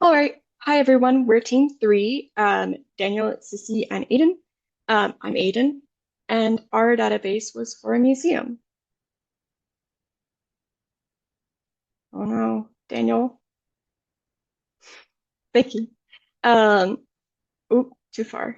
All right. Hi, everyone. We're team three. Daniel, Sissy, and Aiden. I'm Aiden, and our database was for a museum. Oh no, Daniel. Thank you. Um, too far.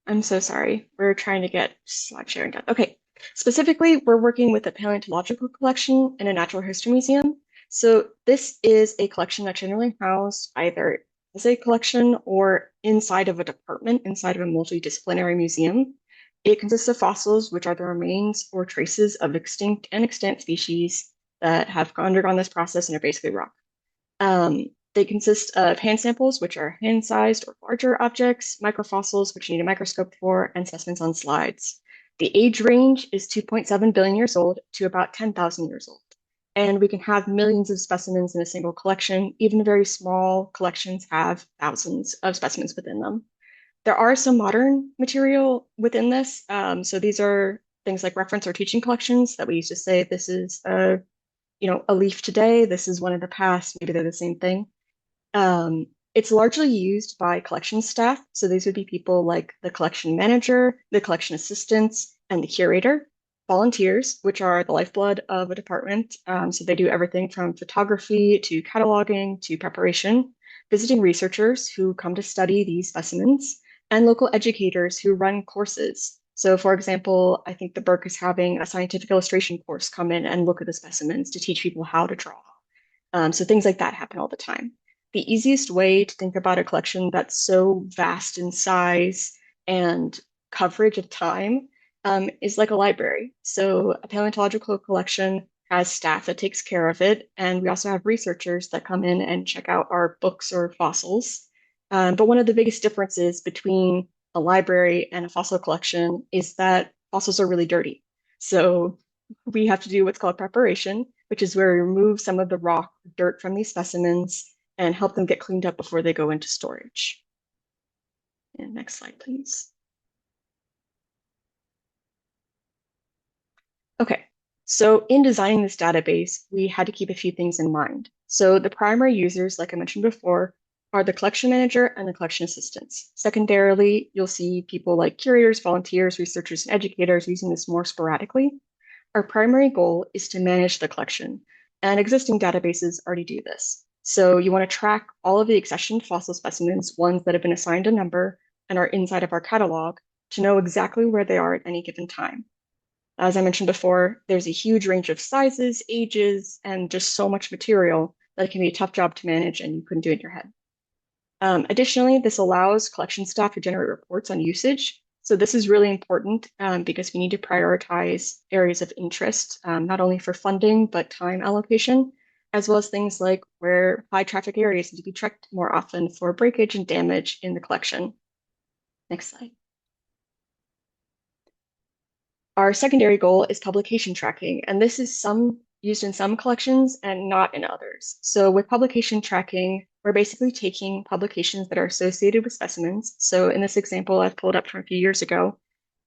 I'm so sorry. We're trying to get slide sharing done. Okay. Specifically, we're working with a paleontological collection in a natural history museum. So this is a collection that's generally housed either as a collection or inside of a department, inside of a multidisciplinary museum. It consists of fossils, which are the remains or traces of extinct and extant species that have undergone this process and are basically rock. They consist of hand samples, which are hand-sized or larger objects, microfossils, which you need a microscope for, and specimens on slides. The age range is 2.7 billion years old to about 10,000 years old. And we can have millions of specimens in a single collection. Even very small collections have thousands of specimens within them. There are some modern material within this. So these are things like reference or teaching collections that we use to say this is a leaf today, this is one of the past, maybe they're the same thing. It's largely used by collection staff. So these would be people like the collection manager, the collection assistants, and the curator. Volunteers, which are the lifeblood of a department. So they do everything from photography to cataloging to preparation. Visiting researchers who come to study these specimens, and local educators who run courses. So, for example, I think the Burke is having a scientific illustration course come in and look at the specimens to teach people how to draw. So things like that happen all the time. The easiest way to think about a collection that's so vast in size and coverage of time is like a library. So a paleontological collection has staff that takes care of it, and we also have researchers that come in and check out our books or fossils. But one of the biggest differences between a library and a fossil collection is that fossils are really dirty. So we have to do what's called preparation, which is where we remove some of the rock dirt from these specimens and help them get cleaned up before they go into storage. And next slide, please. Okay, so in designing this database, we had to keep a few things in mind. So the primary users, like I mentioned before, are the collection manager and the collection assistants. Secondarily, you'll see people like curators, volunteers, researchers, and educators using this more sporadically. Our primary goal is to manage the collection, and existing databases already do this. So you want to track all of the accessioned fossil specimens, ones that have been assigned a number and are inside of our catalog, to know exactly where they are at any given time. As I mentioned before, there's a huge range of sizes, ages, and just so much material that it can be a tough job to manage and you couldn't do it in your head. Additionally, this allows collection staff to generate reports on usage. So this is really important because we need to prioritize areas of interest, not only for funding, but time allocation, as well as things like where high traffic areas need to be checked more often for breakage and damage in the collection. Next slide. Our secondary goal is publication tracking, and this is used in some collections and not in others. So with publication tracking, we're basically taking publications that are associated with specimens. So in this example I've pulled up from a few years ago,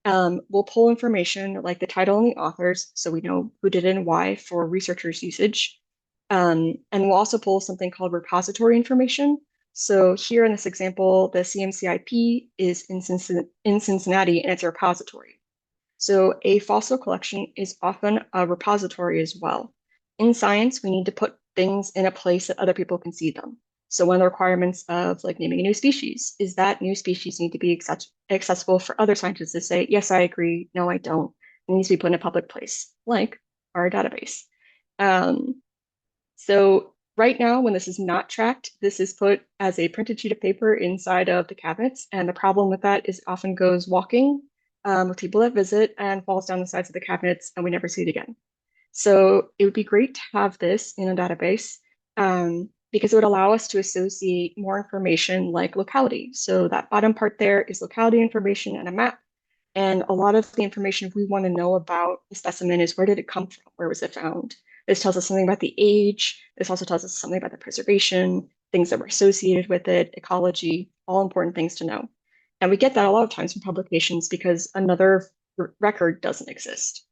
we'll pull information like the title and the authors, so we know who did it and why for researchers' usage. And we'll also pull something called repository information. So here in this example, the CMCIP is in Cincinnati and it's a repository. So a fossil collection is often a repository as well. In science, we need to put things in a place that other people can see them. So one of the requirements of like naming a new species is that new species need to be accessible for other scientists to say, yes, I agree, no, I don't. It needs to be put in a public place, like our database. Um, so right now, when this is not tracked, this is put as a printed sheet of paper inside of the cabinets. And the problem with that is it often goes walking with people that visit and falls down the sides of the cabinets and we never see it again. So it would be great to have this in a database because it would allow us to associate more information like locality. So that bottom part there is locality information and a map. And a lot of the information we want to know about the specimen is where did it come from? Where was it found? This tells us something about the age. This also tells us something about the preservation, things that were associated with it, ecology, all important things to know. And we get that a lot of times from publications because another record doesn't exist.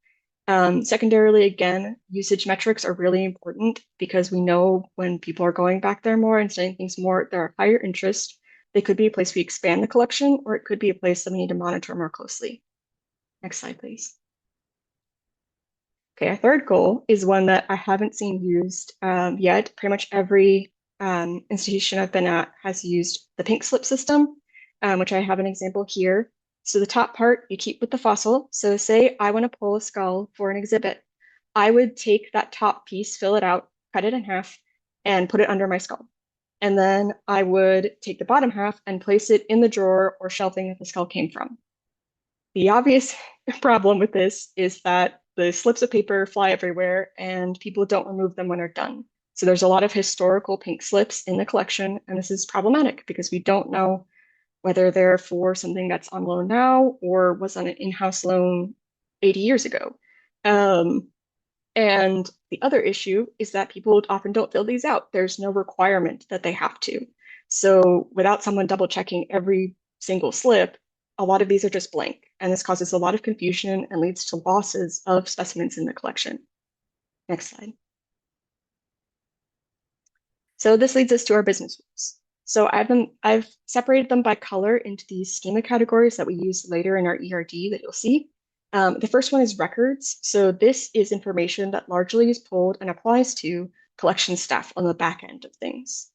Secondarily, again, usage metrics are really important because we know when people are going back there more and studying things more, there are higher interest. They could be a place we expand the collection, or it could be a place that we need to monitor more closely. Next slide, please. Okay, our third goal is one that I haven't seen used yet. Pretty much every institution I've been at has used the pink slip system, which I have an example here. So the top part you keep with the fossil. So say I want to pull a skull for an exhibit. I would take that top piece, fill it out, cut it in half, and put it under my skull. And then I would take the bottom half and place it in the drawer or shelving that the skull came from. The obvious problem with this is that the slips of paper fly everywhere and people don't remove them when they're done. So there's a lot of historical pink slips in the collection, and this is problematic because we don't know whether they're for something that's on loan now or was on an in-house loan 80 years ago. Um, and the other issue is that people often don't fill these out. There's no requirement that they have to. So without someone double checking every single slip, a lot of these are just blank. And this causes a lot of confusion and leads to losses of specimens in the collection. Next slide. So this leads us to our business rules. So I've separated them by color into these schema categories that we use later in our ERD that you'll see. The first one is records. So this is information that largely is pulled and applies to collection staff on the back end of things.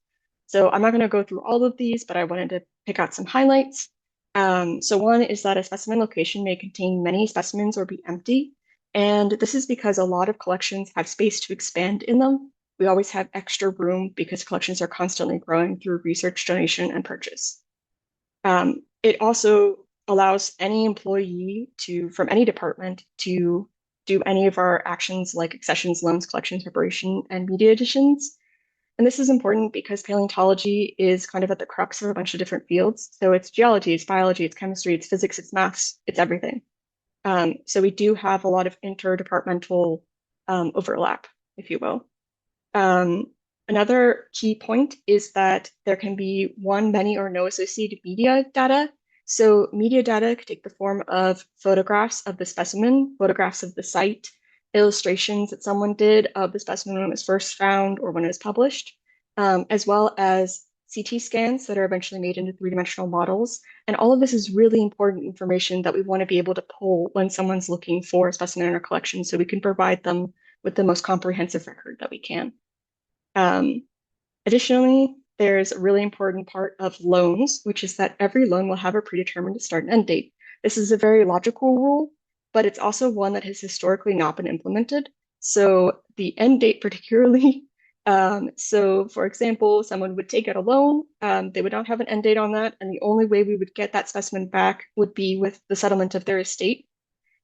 So I'm not going to go through all of these, but I wanted to pick out some highlights. So one is that a specimen location may contain many specimens or be empty. And this is because a lot of collections have space to expand in them. We always have extra room because collections are constantly growing through research, donation, and purchase. It also allows any employee from any department to do any of our actions like accessions, loans, collections, preparation, and media editions. And this is important because paleontology is kind of at the crux of a bunch of different fields. So it's geology, it's biology, it's chemistry, it's physics, it's maths, it's everything. So we do have a lot of interdepartmental overlap, if you will. Um, Another key point is that there can be one, many, or no associated media data. So media data could take the form of photographs of the specimen, photographs of the site, illustrations that someone did of the specimen when it was first found or when it was published, as well as CT scans that are eventually made into three-dimensional models. And all of this is really important information that we want to be able to pull when someone's looking for a specimen in our collection so we can provide them with the most comprehensive record that we can. Um, Additionally, there's a really important part of loans, which is that every loan will have a predetermined start and end date. This is a very logical rule, but it's also one that has historically not been implemented. So the end date particularly, so for example, someone would take out a loan, they would not have an end date on that, and the only way we would get that specimen back would be with the settlement of their estate.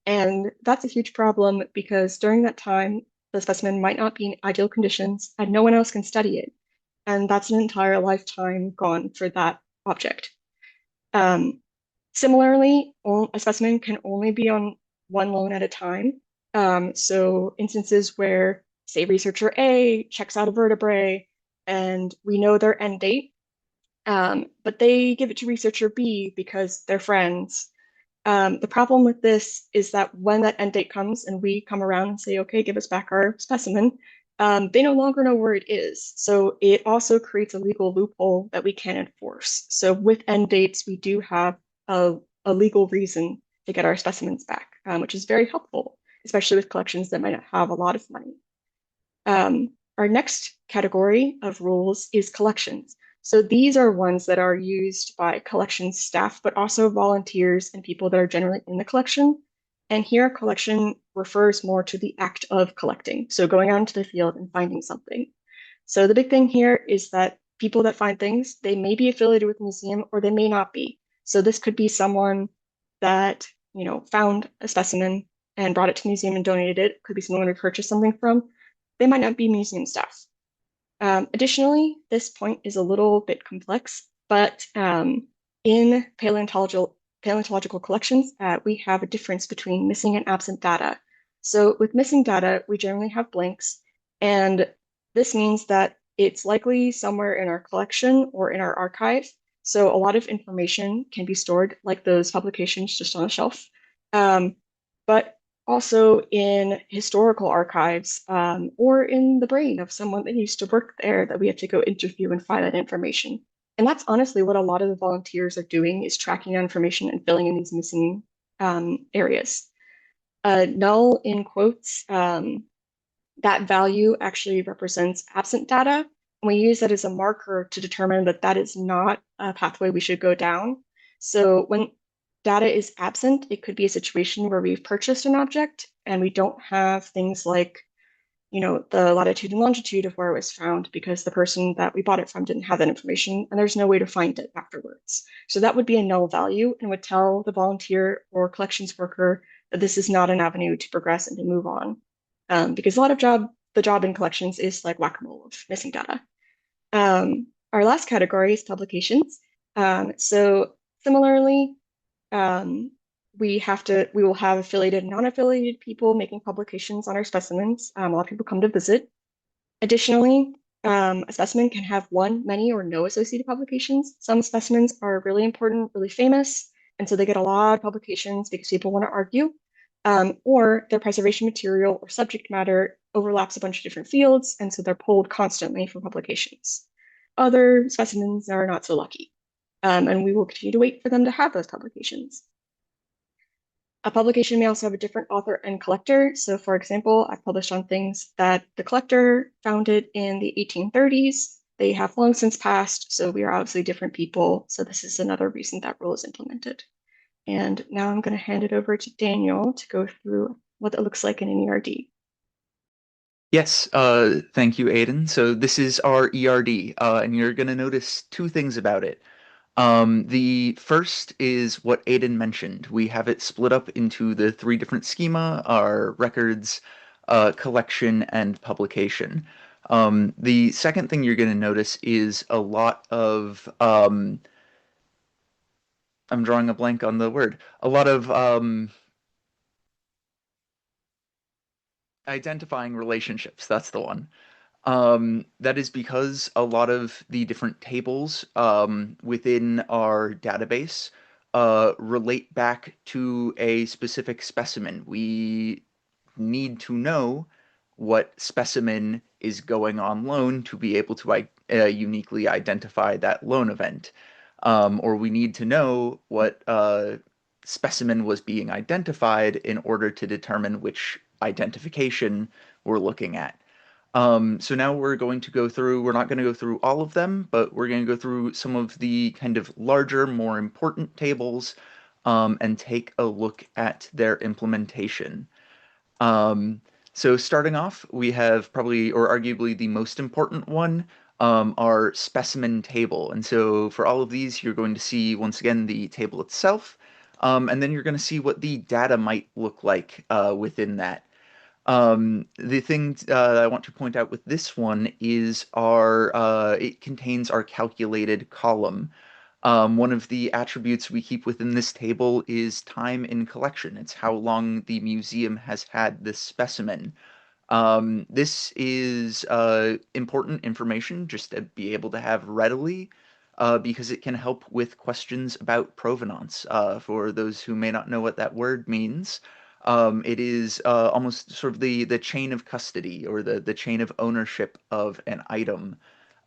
And that's a huge problem because during that time, the specimen might not be in ideal conditions and no one else can study it. And that's an entire lifetime gone for that object. Um, Similarly, a specimen can only be on one loan at a time. So instances where, say, researcher A checks out a vertebrae and we know their end date, but they give it to researcher B because they're friends. The problem with this is that when that end date comes and we come around and say, okay, give us back our specimen, they no longer know where it is. So it also creates a legal loophole that we can't enforce. So with end dates, we do have a legal reason to get our specimens back, which is very helpful, especially with collections that might not have a lot of money. Our next category of rules is collections. So these are ones that are used by collection staff, but also volunteers and people that are generally in the collection. And here, collection refers more to the act of collecting. So going out into the field and finding something. So the big thing here is that people that find things, they may be affiliated with the museum or they may not be. So this could be someone that, found a specimen and brought it to the museum and donated it. Could be someone we purchased something from. They might not be museum staff. Additionally, this point is a little bit complex, but in paleontological collections, we have a difference between missing and absent data. So with missing data, we generally have blanks, and this means that it's likely somewhere in our collection or in our archive. So a lot of information can be stored like those publications just on a shelf. But also in historical archives, or in the brain of someone that used to work there that we have to go interview and find that information. And that's honestly what a lot of the volunteers are doing is tracking down information and filling in these missing areas. Null in quotes, that value actually represents absent data. And we use that as a marker to determine that that is not a pathway we should go down. So when data is absent, it could be a situation where we've purchased an object and we don't have things like, the latitude and longitude of where it was found because the person that we bought it from didn't have that information and there's no way to find it afterwards. So that would be a null value and would tell the volunteer or collections worker that this is not an avenue to progress and to move on. Because a lot of the job in collections is like whack-a-mole of missing data. Our last category is publications. So similarly, um, we will have affiliated and non-affiliated people making publications on our specimens. A lot of people come to visit. Additionally, a specimen can have one, many, or no associated publications. Some specimens are really important, really famous, and so they get a lot of publications because people want to argue. Or their preservation material or subject matter overlaps a bunch of different fields, and so they're pulled constantly for publications. Other specimens are not so lucky, and we will continue to wait for them to have those publications. A publication may also have a different author and collector. So, for example, I've published on things that the collector founded in the 1830s. They have long since passed, so we are obviously different people. So this is another reason that rule is implemented. And now I'm going to hand it over to Daniel to go through what it looks like in an ERD. Yes, thank you, Aiden. So this is our ERD, and you're going to notice two things about it. The first is what Aiden mentioned. We have it split up into the three different schema, our records, collection, and publication. The second thing you're going to notice is a lot of, I'm drawing a blank on the word, a lot of identifying relationships. That's the one. That is because a lot of the different tables within our database relate back to a specific specimen. We need to know what specimen is going on loan to be able to uniquely identify that loan event. Or we need to know what specimen was being identified in order to determine which identification we're looking at. So now we're going to go through, we're not going to go through all of them, but we're going to go through some of the kind of larger, more important tables, and take a look at their implementation. Um, so starting off, we have probably, or arguably the most important one, our specimen table. And so for all of these, you're going to see, once again, the table itself, and then you're going to see what the data might look like within that. The thing I want to point out with this one is it contains our calculated column. One of the attributes we keep within this table is time in collection. It's how long the museum has had this specimen. This is important information just to be able to have readily, because it can help with questions about provenance. For those who may not know what that word means, it is almost sort of the chain of custody or the chain of ownership of an item.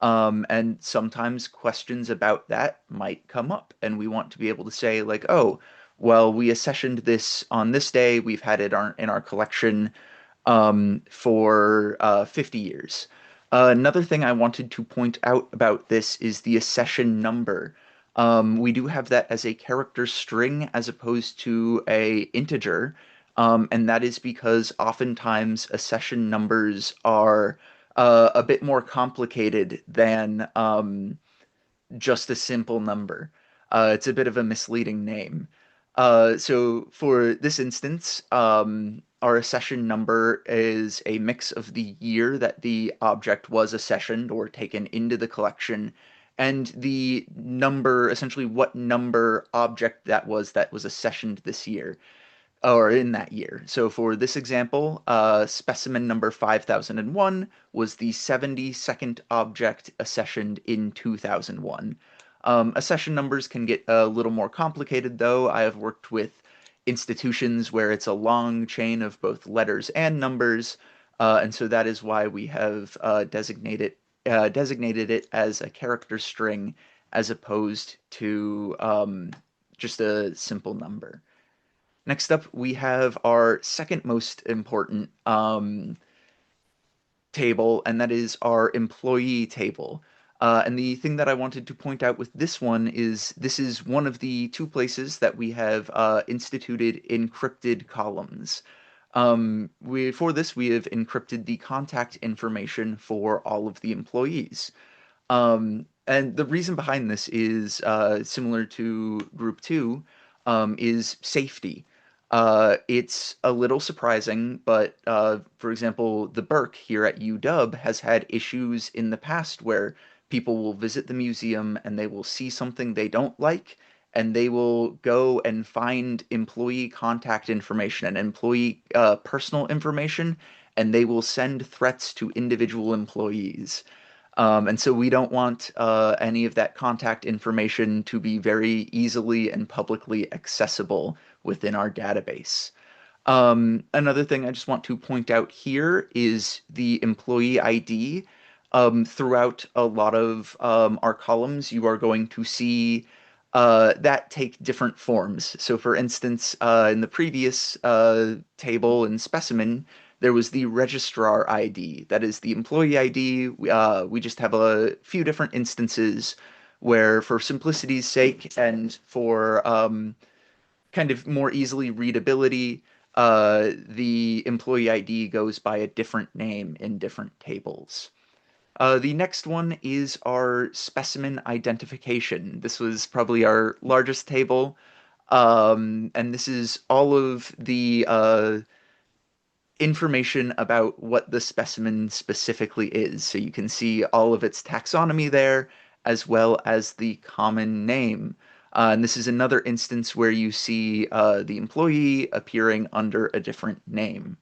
And sometimes questions about that might come up, and we want to be able to say, like, oh, well, we accessioned this on this day, we've had it in our collection for 50 years. Another thing I wanted to point out about this is the accession number. We do have that as a character string as opposed to a integer, and that is because oftentimes accession numbers are a bit more complicated than just a simple number. It's a bit of a misleading name. So for this instance, our accession number is a mix of the year that the object was accessioned or taken into the collection, and the number, essentially what number object that was accessioned this year or in that year. So for this example, specimen number 5001 was the 72nd object accessioned in 2001. Accession numbers can get a little more complicated though. I have worked with institutions where it's a long chain of both letters and numbers, and so that is why we have designated it as a character string as opposed to just a simple number. Next up, we have our second most important table, and that is our employee table. And the thing that I wanted to point out with this one is this is one of the two places that we have instituted encrypted columns. For this, we have encrypted the contact information for all of the employees. And the reason behind this is similar to group two, is safety. It's a little surprising, but for example, the Burke here at UW has had issues in the past where people will visit the museum and they will see something they don't like, and they will go and find employee contact information and employee personal information, and they will send threats to individual employees. And so we don't want any of that contact information to be very easily and publicly accessible within our database. Another thing I just want to point out here is the employee ID. Throughout a lot of our columns, you are going to see that take different forms. So, for instance, in the previous table and specimen, there was the registrar ID. That is the employee ID. We just have a few different instances where, for simplicity's sake and for kind of more easily readability, the employee ID goes by a different name in different tables. The next one is our specimen identification. This was probably our largest table, and this is all of the information about what the specimen specifically is. So you can see all of its taxonomy there, as well as the common name. And this is another instance where you see the employee appearing under a different name.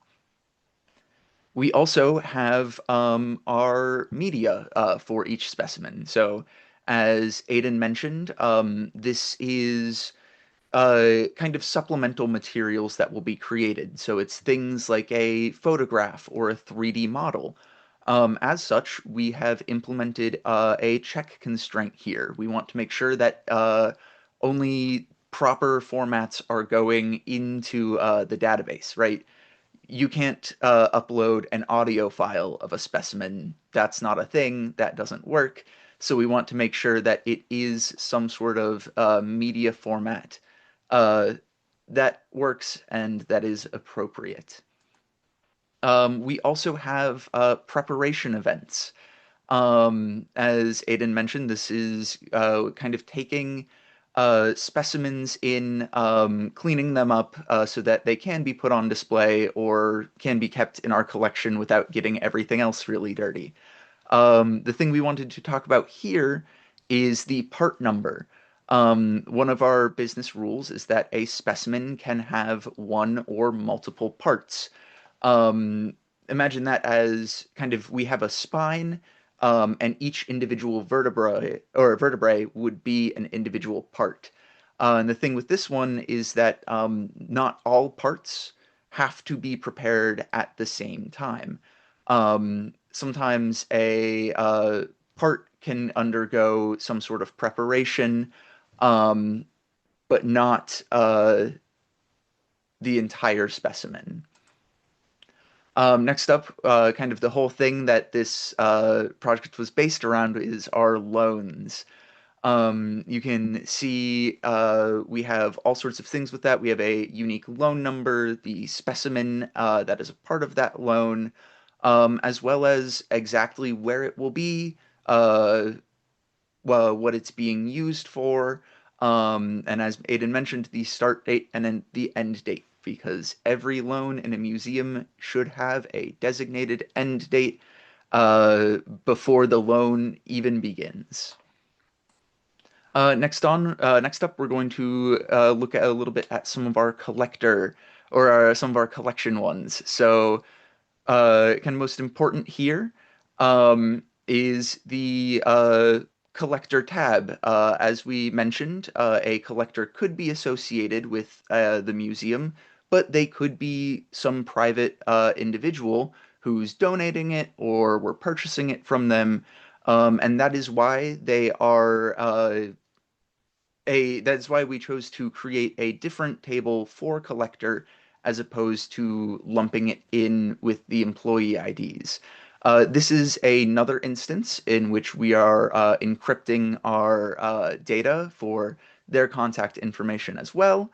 We also have our media for each specimen. So, as Aidan mentioned, this is kind of supplemental materials that will be created. So it's things like a photograph or a 3D model. As such, we have implemented a check constraint here. We want to make sure that only proper formats are going into the database, right? You can't upload an audio file of a specimen. That's not a thing. That doesn't work. So we want to make sure that it is some sort of media format uh, that works and that is appropriate. We also have preparation events. As Aidan mentioned, this is kind of taking specimens in, cleaning them up so that they can be put on display or can be kept in our collection without getting everything else really dirty. The thing we wanted to talk about here is the part number. One of our business rules is that a specimen can have one or multiple parts. Um, Imagine that as kind of we have a spine, and each individual vertebrae would be an individual part. And the thing with this one is that not all parts have to be prepared at the same time. Sometimes a part can undergo some sort of preparation, um, but not the entire specimen. Next up, kind of the whole thing that this project was based around is our loans. You can see we have all sorts of things with that. We have a unique loan number, the specimen that is a part of that loan, as well as exactly where it will be, uh, well, what it's being used for, and as Aidan mentioned, the start date and then the end date, because every loan in a museum should have a designated end date before the loan even begins. Next up, we're going to look at a little bit at some of our collector or some of our collection ones. So, kind of most important here is the collector tab. As we mentioned, a collector could be associated with the museum, but they could be some private individual who's donating it or we're purchasing it from them. And that is why they are that's why we chose to create a different table for collector as opposed to lumping it in with the employee IDs. This is another instance in which we are encrypting our data for their contact information as well.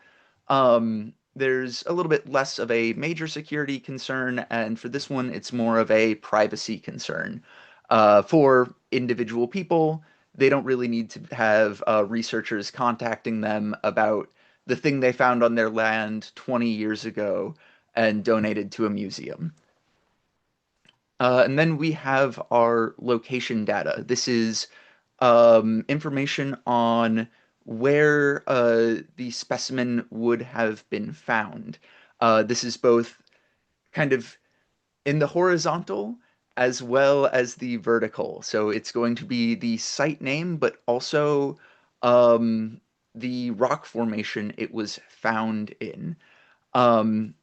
There's a little bit less of a major security concern, and for this one, it's more of a privacy concern. For individual people, they don't really need to have researchers contacting them about the thing they found on their land 20 years ago and donated to a museum. And then we have our location data. This is information on where the specimen would have been found. This is both kind of in the horizontal as well as the vertical. So it's going to be the site name, but also um, the rock formation it was found in. Um,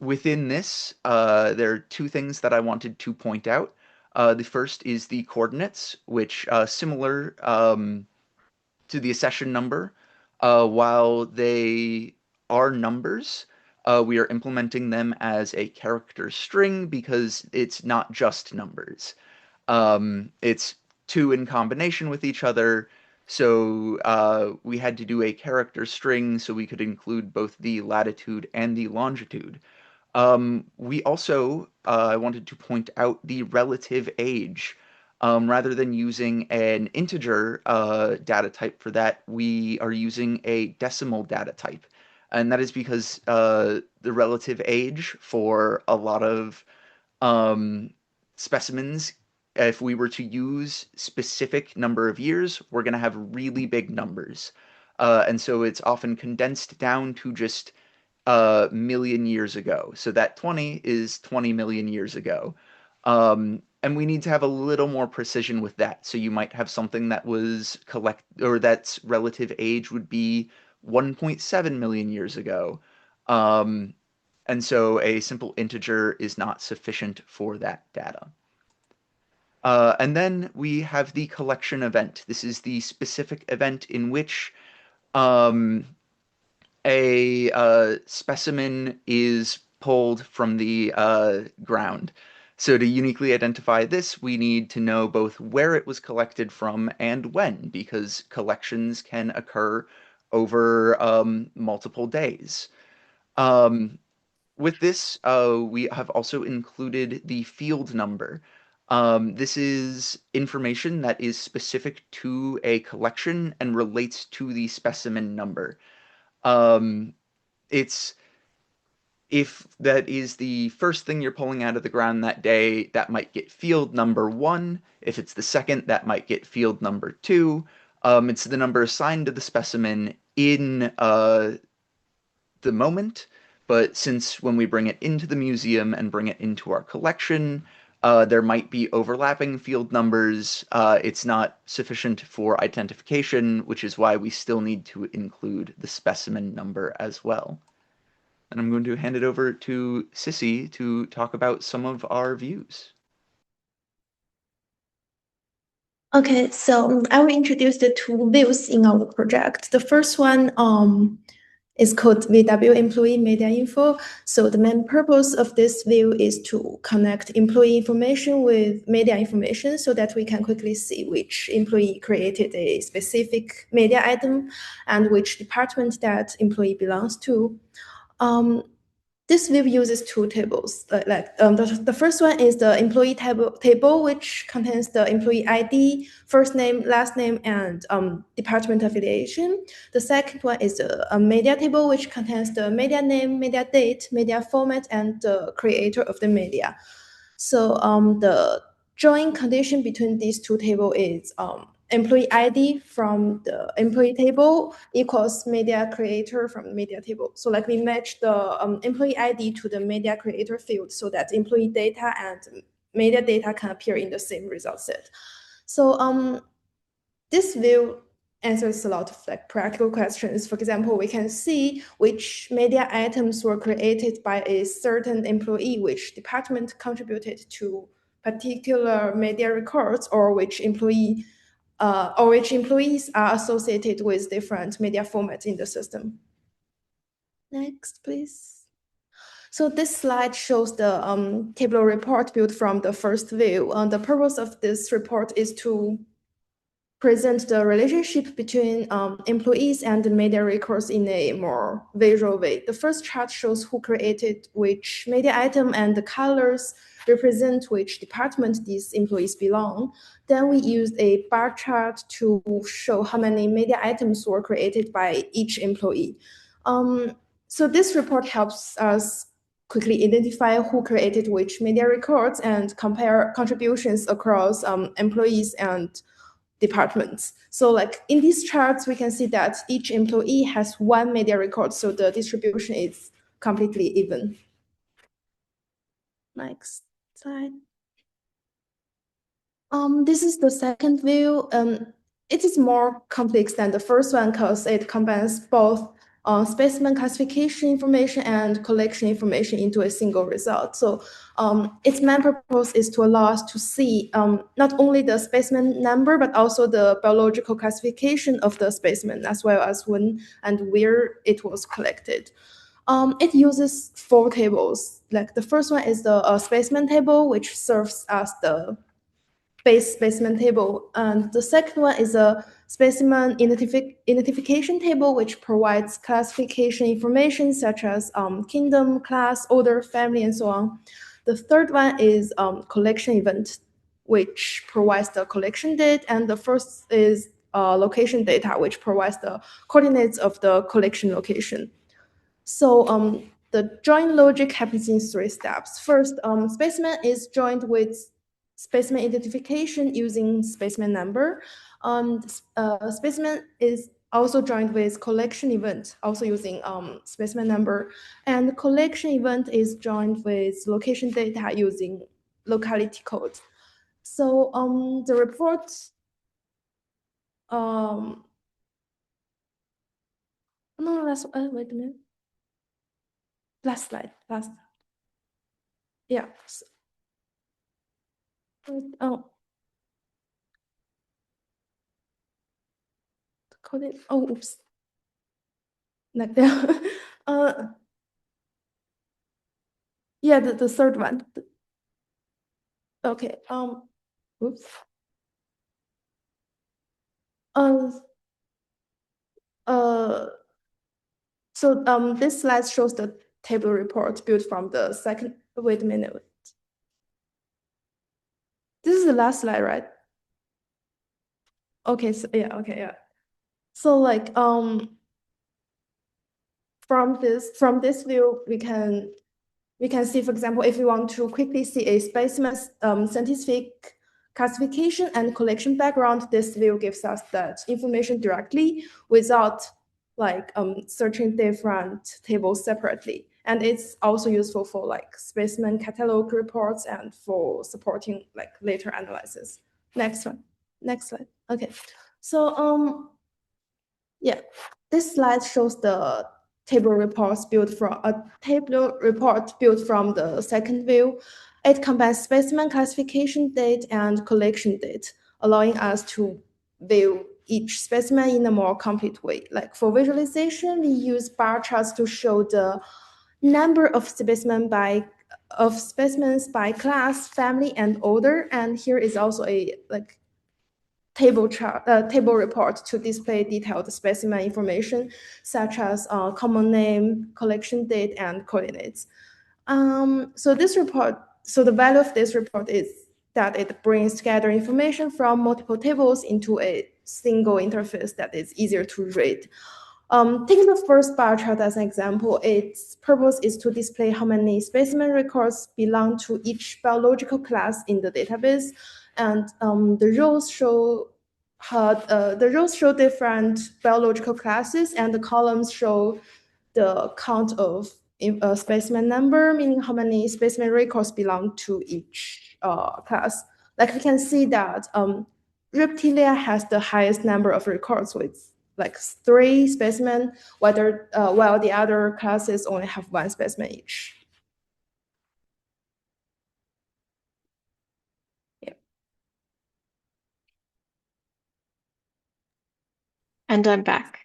Within this, there are two things that I wanted to point out. The first is the coordinates, which similar to the accession number. While they are numbers, we are implementing them as a character string because it's not just numbers. It's two in combination with each other. So we had to do a character string so we could include both the latitude and the longitude. We also, I wanted to point out the relative age. Rather than using an integer data type for that, we are using a decimal data type. And that is because the relative age for a lot of um, specimens, if we were to use specific number of years, we're going to have really big numbers. And so it's often condensed down to just a million years ago. So that 20 is 20 million years ago. And we need to have a little more precision with that. So you might have something that was collect or that's relative age would be 1.7 million years ago. Um, and so a simple integer is not sufficient for that data. And then we have the collection event. This is the specific event in which um, a specimen is pulled from the ground. So to uniquely identify this, we need to know both where it was collected from and when, because collections can occur over multiple days. Um, with this, we have also included the field number. This is information that is specific to a collection and relates to the specimen number. Um, it's if that is the first thing you're pulling out of the ground that day, that might get field number one. If it's the second, that might get field number two. It's the number assigned to the specimen in the moment, but since when we bring it into the museum and bring it into our collection, there might be overlapping field numbers. It's not sufficient for identification, which is why we still need to include the specimen number as well. And I'm going to hand it over to Sissy to talk about some of our views. Okay, so I will introduce the two views in our project. The first one is called VW Employee Media Info. So the main purpose of this view is to connect employee information with media information so that we can quickly see which employee created a specific media item and which department that employee belongs to. Um, this view uses two tables. The first one is the employee table, which contains the employee ID, first name, last name, and department affiliation. The second one is a media table, which contains the media name, media date, media format, and the creator of the media. So the joint condition between these two tables is employee ID from the employee table equals media creator from the media table. So like we match the employee ID to the media creator field so that employee data and media data can appear in the same result set. So this view answers a lot of like practical questions. For example, we can see which media items were created by a certain employee, which department contributed to particular media records, or which employees are associated with different media formats in the system. Next, please. So this slide shows the tabular report built from the first view. The purpose of this report is to present the relationship between employees and the media records in a more visual way. The first chart shows who created which media item and the colors represent which department these employees belong. Then we used a bar chart to show how many media items were created by each employee. So this report helps us quickly identify who created which media records and compare contributions across employees and departments. So like in these charts, we can see that each employee has one media record, so the distribution is completely even. Next slide. This is the second view. It is more complex than the first one because it combines both specimen classification information and collection information into a single result. So its main purpose is to allow us to see not only the specimen number, but also the biological classification of the specimen, as well as when and where it was collected. It uses 4 tables. Like the first one is the specimen table, which serves as the base specimen table. And the second one is a specimen identification table, which provides classification information such as kingdom, class, order, family, and so on. The third one is collection event, which provides the collection date. And the first is location data, which provides the coordinates of the collection location. So the join logic happens in 3 steps. First, specimen is joined with specimen identification using specimen number. Specimen is also joined with collection event, also using specimen number. And the collection event is joined with location data using locality code. So the report, no, that's, wait a minute. Last slide, last. Yeah. Oh. Coding. Oh, oops. Like that. Yeah, the third one. Okay. Oops. Uh, uh, so this slide shows the table report built from the second. Wait a minute. This is the last slide, right? Okay. So yeah. Okay. Yeah. So like from this view, we can see, for example, if we want to quickly see a specimen scientific classification and collection background, this view gives us that information directly without like searching different tables separately. And it's also useful for like specimen catalog reports and for supporting like later analysis. Next one. Next slide. Okay. So yeah, this slide shows the table reports built from a table report built from the second view. It combines specimen classification date and collection date, allowing us to view each specimen in a more complete way. Like for visualization, we use bar charts to show the number of specimens by class, family, and order. And here is also a like table report to display detailed specimen information such as common name, collection date, and coordinates. So the value of this report is that it brings together information from multiple tables into a single interface that is easier to read. Taking the first bar chart as an example, its purpose is to display how many specimen records belong to each biological class in the database, and the rows show different biological classes, and the columns show the count of specimen number, meaning how many specimen records belong to each class. Like we can see that Reptilia has the highest number of records with like 3 specimens, while the other classes only have 1 specimen each. And I'm back.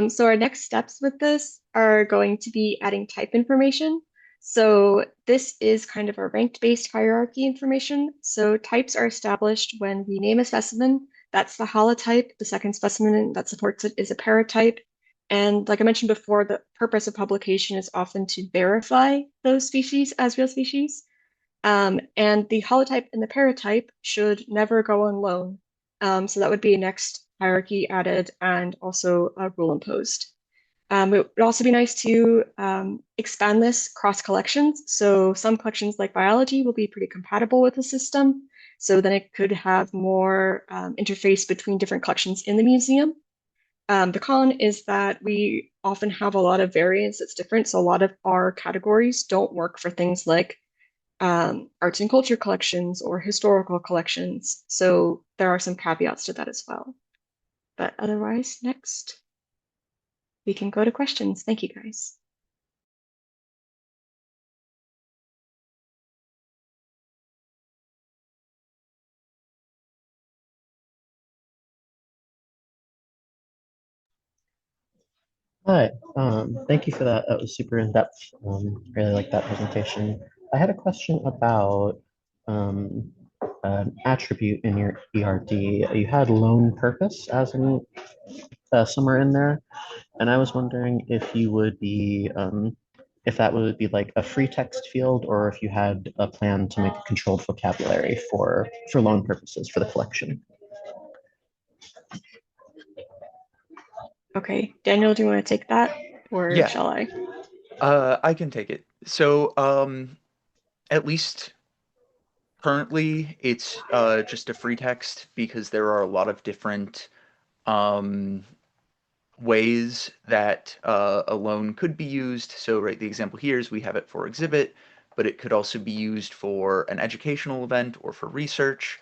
So our next steps with this are going to be adding type information. So this is kind of a ranked-based hierarchy information. So types are established when we name a specimen. That's the holotype. The second specimen that supports it is a paratype. And like I mentioned before, the purpose of publication is often to verify those species as real species. And the holotype and the paratype should never go on loan. So that would be next hierarchy added and also a rule imposed. It would also be nice to expand this cross collections. So some collections like biology will be pretty compatible with the system. So then it could have more interface between different collections in the museum. The con is that we often have a lot of variance that's different. So a lot of our categories don't work for things like arts and culture collections or historical collections. So there are some caveats to that as well. But otherwise, next, we can go to questions. Thank you, guys. Hi, thank you for that. That was super in-depth. Really like that presentation. I had a question about um, an attribute in your ERD. You had lone purpose as in somewhere in there, and I was wondering if you would be if that would be like a free text field, or if you had a plan to make a controlled vocabulary for loan purposes for the collection. Okay, Daniel, do you want to take that or Yeah, shall I? I can take it. So, at least currently, it's just a free text because there are a lot of different um, ways that a loan could be used. So, right, the example here is we have it for exhibit, but it could also be used for an educational event or for research.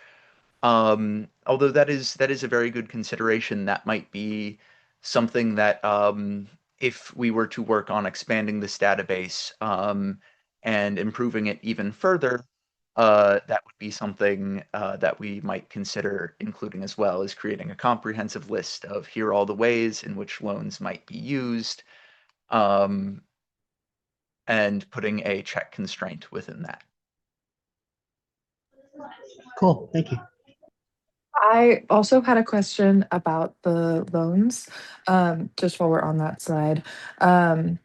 Although that is a very good consideration. That might be something that if we were to work on expanding this database and improving it even further, that would be something that we might consider including as well as creating a comprehensive list of here are all the ways in which loans might be used, um, and putting a check constraint within that. Cool, thank you. I also had a question about the loans, just while we're on that slide. Um,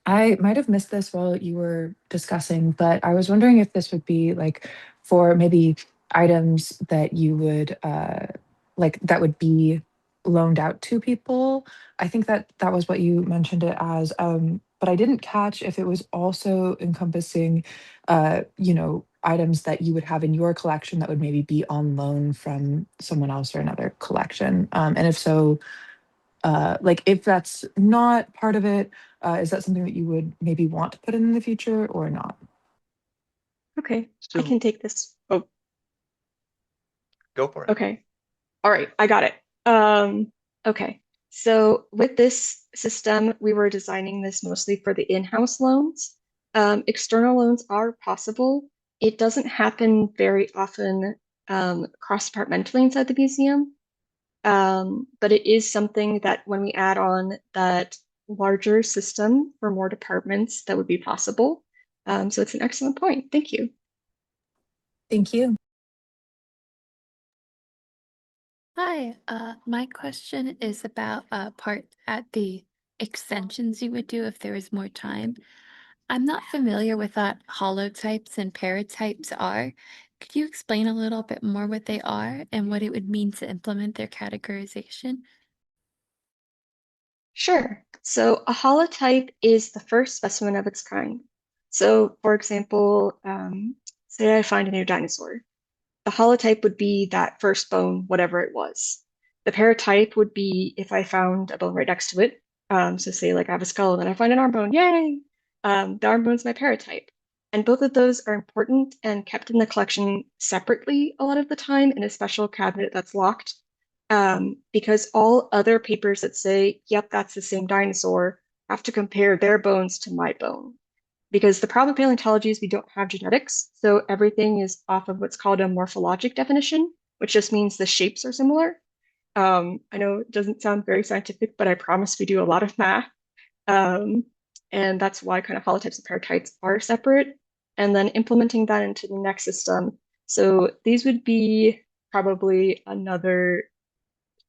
I might have missed this while you were discussing, but I was wondering if this would be like for maybe items that you would like that would be loaned out to people. I think that that was what you mentioned it as, but I didn't catch if it was also encompassing, items that you would have in your collection that would maybe be on loan from someone else or another collection. And if so, like if that's not part of it, is that something that you would maybe want to put in the future or not? Okay, I So can take this. Oh, go for it. okay. All right, I got it. Okay. So with this system, we were designing this mostly for the in-house loans. External loans are possible. It doesn't happen very often cross-departmentally inside the museum. But it is something that when we add on that larger system for more departments, that would be possible. So it's an excellent point. Thank you. Thank you. Hi, my question is about part at the extensions you would do if there was more time. I'm not familiar with what holotypes and paratypes are. Could you explain a little bit more what they are and what it would mean to implement their categorization? Sure. So a holotype is the first specimen of its kind. So, for example, say I find a new dinosaur. The holotype would be that first bone, whatever it was. The paratype would be if I found a bone right next to it. So say like I have a skull and then I find an arm bone, yay! The arm bone's my paratype. And both of those are important and kept in the collection separately a lot of the time in a special cabinet that's locked. Because all other papers that say, yep, that's the same dinosaur, have to compare their bones to my bone. Because the problem with paleontology is we don't have genetics, so everything is off of what's called a morphologic definition, which just means the shapes are similar. I know it doesn't sound very scientific, but I promise we do a lot of math. Um, and that's why kind of holotypes and paratypes are separate. And then implementing that into the next system. So these would be probably another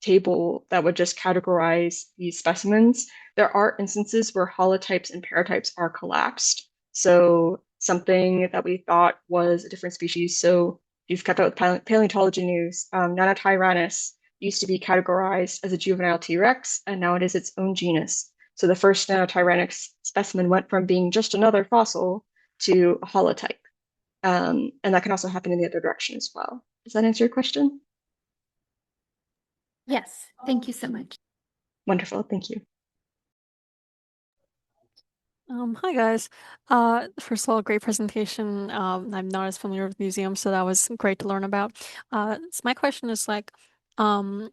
table that would just categorize these specimens. There are instances where holotypes and paratypes are collapsed. So something that we thought was a different species. So if you've kept up with paleontology news, Nanotyrannus used to be categorized as a juvenile T-Rex, and now it is its own genus. So the first Nanotyrannus specimen went from being just another fossil to a holotype. And that can also happen in the other direction as well. Does that answer your question? Yes, thank you so much. Wonderful, thank you. Hi guys. First of all, great presentation. I'm not as familiar with museums, so that was great to learn about. So my question is like, um,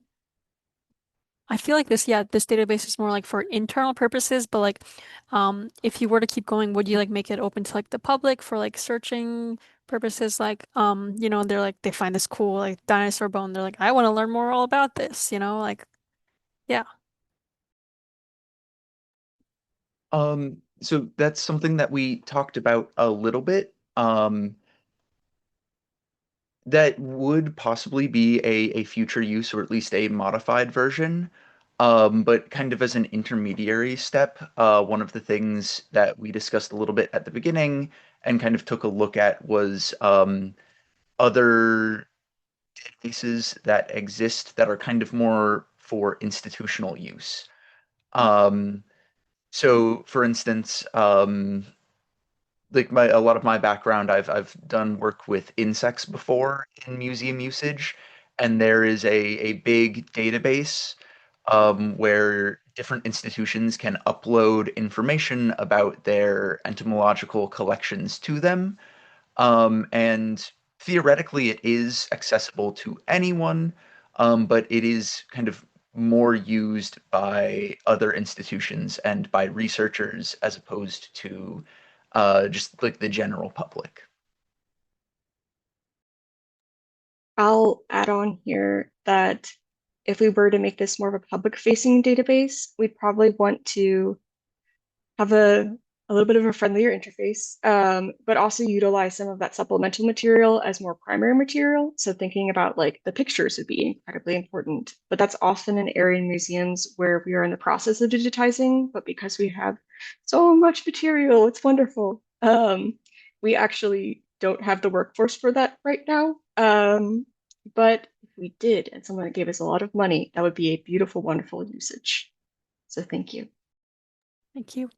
I feel like this database is more like for internal purposes, but like, if you were to keep going, would you like make it open to like the public for like searching purposes? Like, they're like, they find this cool like dinosaur bone. They're like, I want to learn more all about this, like, yeah. So that's something that we talked about a little bit. That would possibly be a future use or at least a modified version. But kind of as an intermediary step, one of the things that we discussed a little bit at the beginning and kind of took a look at was other databases that exist that are kind of more for institutional use. Um, so, for instance, like a lot of my background, I've done work with insects before in museum usage, and there is a big database where different institutions can upload information about their entomological collections to them. And theoretically, it is accessible to anyone, but it is kind of more used by other institutions and by researchers as opposed to just like the general public. I'll add on here that if we were to make this more of a public-facing database, we'd probably want to have a little bit of a friendlier interface, but also utilize some of that supplemental material as more primary material. So thinking about like the pictures would be incredibly important, but that's often an area in museums where we are in the process of digitizing, but because we have so much material, it's wonderful. We actually don't have the workforce for that right now. But if we did, and someone gave us a lot of money, that would be a beautiful, wonderful usage. So thank you. Thank you.